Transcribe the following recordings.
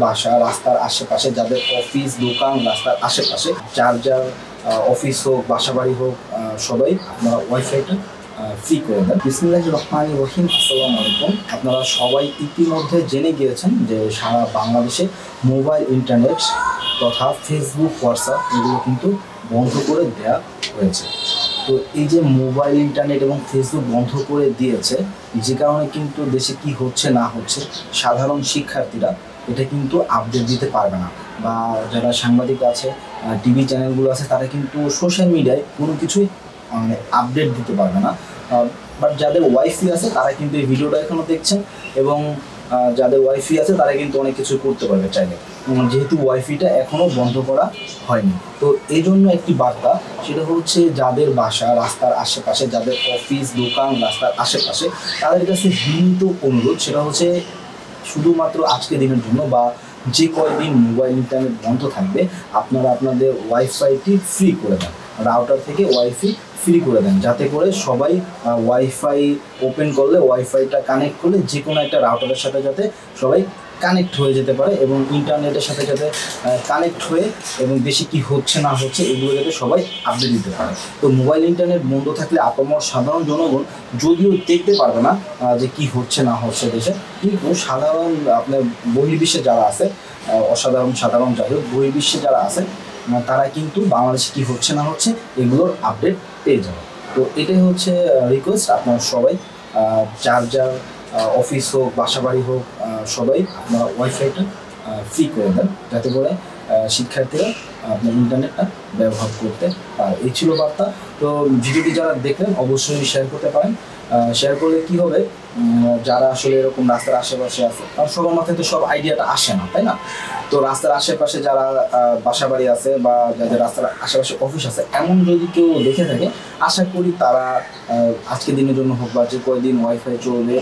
বাসা রাস্তার আশেপাশে, যাদের অফিস দোকান রাস্তার আশেপাশে, যার অফিস হোক বাসা বাড়ি হোক, সবাই আপনারা ওয়াইফাইটা ফ্রি করে দেন। বিসমিল্লাহির রহমানির রহিম। আসসালামু আলাইকুম। আপনারা সবাই ইতিমধ্যে জেনে গিয়েছেন যে সারা বাংলাদেশে মোবাইল ইন্টারনেট তথা ফেসবুক, হোয়াটসঅ্যাপ এগুলো কিন্তু বন্ধ করে দেওয়া হয়েছে। তো এই যে মোবাইল ইন্টারনেট এবং ফেসবুক বন্ধ করে দিয়েছে, যে কারণে কিন্তু দেশে কি হচ্ছে না হচ্ছে সাধারণ শিক্ষার্থীরা এটা কিন্তু আপডেট দিতে পারবে না, বা যারা সাংবাদিক আছে, টিভি চ্যানেলগুলো আছে, তারা কিন্তু সোশ্যাল মিডিয়ায় কোনো কিছুই মানে আপডেট দিতে পারবে না। বাট যাদের ওয়াইফাই আছে তারা কিন্তু এই ভিডিওটা এখনও দেখছেন, এবং যাদের ওয়াইফাই আছে তারা কিন্তু অনেক কিছু করতে পারবে চাইলে, যেহেতু ওয়াইফাইটা এখনও বন্ধ করা হয়নি। তো এই জন্য একটি বার্তা, সেটা হচ্ছে যাদের বাসা রাস্তার আশেপাশে, যাদের অফিস দোকান রাস্তার আশেপাশে, তাদের কাছে বিনীত অনুরোধ, সেটা হচ্ছে শুধুমাত্র আজকের দিনের জন্য বা যে কয়দিন মোবাইল ইন্টারনেট বন্ধ থাকবে, আপনারা আপনাদের ওয়াইফাইটি ফ্রি করে দেন, রাউটার থেকে ওয়াইফাই ফ্রি করে দেন, যাতে করে সবাই ওয়াইফাই ওপেন করলে, ওয়াইফাইটা কানেক্ট করলে যে কোনো একটা রাউটারের সাথে যাতে সবাই কানেক্ট হয়ে যেতে পারে, এবং ইন্টারনেটের সাথে যাতে কানেক্ট হয়ে এবং দেশে কি হচ্ছে না হচ্ছে এগুলো যাতে সবাই আপডেট দিতে পারে। তো মোবাইল ইন্টারনেট বন্ধ থাকলে আপামর সাধারণ জনগণ যদিও দেখতে পারবে না যে কি হচ্ছে না হচ্ছে দেশে, কিন্তু সাধারণ আপনার বহির্বিশ্বে যারা আছে, সাধারণ যাই হোক, বহির্বিশ্বে যারা আছে তারা কিন্তু বাংলাদেশে কি হচ্ছে না হচ্ছে এগুলোর আপডেট পেয়ে যাবে। তো এটাই হচ্ছে রিকোয়েস্ট, আপনারা সবাই যার অফিস হোক বাসা বাড়ি হোক, সবাই আপনারা ওয়াইফাইটা ফ্রি করে দেন, যাতে করে শিক্ষার্থীরা আপনার ইন্টারনেটটা ব্যবহার করতে পারে। এই ছিল বার্তা। তো ভিডিওটি যারা দেখলেন অবশ্যই শেয়ার করতে পারেন। শেয়ার করলে কি হবে, যারা আসলে এরকম রাস্তার আশেপাশে আছে, কারণ সবার মাথায় তো সব আইডিয়াটা আসে না, তাই না? তো রাস্তার আশেপাশে যারা বাসা বাড়ি আছে বা যাদের রাস্তার আশেপাশে অফিস আছে, এমন যদি কেউ দেখে থাকে, আশা করি তারা আজকের দিনের জন্য হোক বা যে কয়দিন ওয়াইফাই চলবে,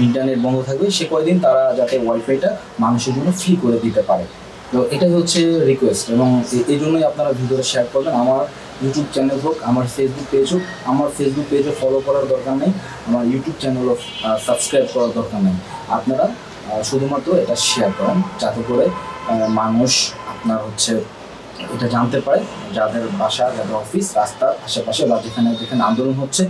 ইন্টারনেট বন্ধ থাকবে, সে কয়দিন তারা যাতে ওয়াইফাইটা মানুষের জন্য ফ্রি করে দিতে পারে। তো এটাই হচ্ছে রিকোয়েস্ট, এবং এই জন্যই আপনারা ভিডিওটা শেয়ার করবেন। আমার ইউটিউব চ্যানেল হোক, আমার ফেসবুক পেজ হোক, আমার ফেসবুক পেজও ফলো করার দরকার নেই, আমার ইউটিউব চ্যানেলও সাবস্ক্রাইব করার দরকার নেই। আপনারা শুধুমাত্র এটা শেয়ার করেন, যাতে করে মানুষ আপনার হচ্ছে এটা জানতে পারে, যাদের বাসা, যাদের অফিস রাস্তার আশেপাশে বা যেখানে যেখানে আন্দোলন হচ্ছে,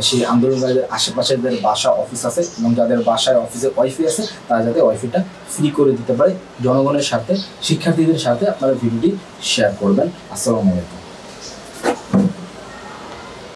সেই আন্দোলনকারীদের আশেপাশে যাদের বাসা অফিস আছে এবং যাদের বাসায় অফিসে ওয়াইফাই আছে, তারা যাতে ওয়াইফাইটা ফ্রি করে দিতে পারে। জনগণের সাথে, শিক্ষার্থীদের সাথে আপনারা ভিডিওটি শেয়ার করবেন। আসসালামু আলাইকুম।